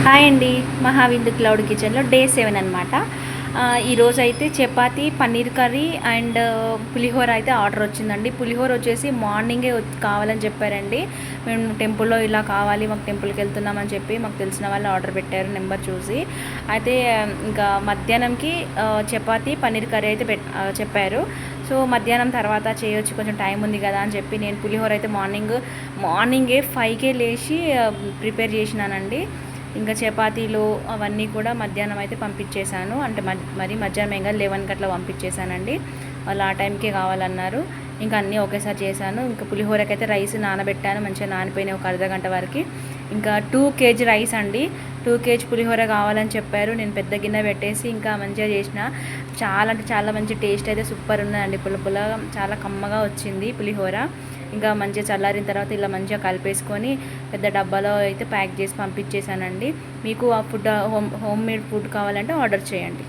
Hi అండి. మహావిందు cloud కిచెన్లో day 7 అనమాట. ఈరోజైతే చపాతీ, పన్నీర్ కర్రీ అండ్ పులిహోర అయితే ఆర్డర్ వచ్చిందండి. పులిహోర వచ్చేసి మార్నింగే కావాలని చెప్పారండి. మేము టెంపుల్లో ఇలా కావాలి, మాకు టెంపుల్కి వెళ్తున్నామని చెప్పి మాకు తెలిసిన వాళ్ళు ఆర్డర్ పెట్టారు నెంబర్ చూసి. అయితే ఇంకా మధ్యాహ్నంకి చపాతీ, పన్నీర్ కర్రీ అయితే చెప్పారు. సో మధ్యాహ్నం తర్వాత చేయొచ్చు, కొంచెం టైం ఉంది కదా అని చెప్పి నేను పులిహోర అయితే మార్నింగే 5కే లేచి ప్రిపేర్ చేసినానండి. ఇంకా చపాతీలు అవన్నీ కూడా మధ్యాహ్నం అయితే పంపించేశాను. అంటే మరి మధ్యాహ్నం ఇంకా 11కి అట్లా పంపించేశానండి. వాళ్ళు ఆ టైంకే కావాలన్నారు. ఇంకా అన్నీ ఒకేసారి చేశాను. ఇంకా పులిహోరకైతే రైస్ నానబెట్టాను, మంచిగా నానిపోయినాయి ఒక అర్ధగంట వరకు. ఇంకా 2 kg రైస్ అండి, 2 kg పులిహోర కావాలని చెప్పారు. నేను పెద్ద గిన్నె పెట్టేసి ఇంకా మంచిగా చేసిన. చాలా అంటే చాలా మంచి టేస్ట్ అయితే సూపర్ ఉన్నదండి. పుల్ల చాలా కమ్మగా వచ్చింది పులిహోర. ఇంకా మంచిగా చల్లారిన తర్వాత ఇలా మంచిగా కలిపేసుకొని పెద్ద డబ్బాలో అయితే ప్యాక్ చేసి పంపించేశానండి. మీకు ఆ ఫుడ్ హోమ్ మేడ్ ఫుడ్ కావాలంటే ఆర్డర్ చేయండి.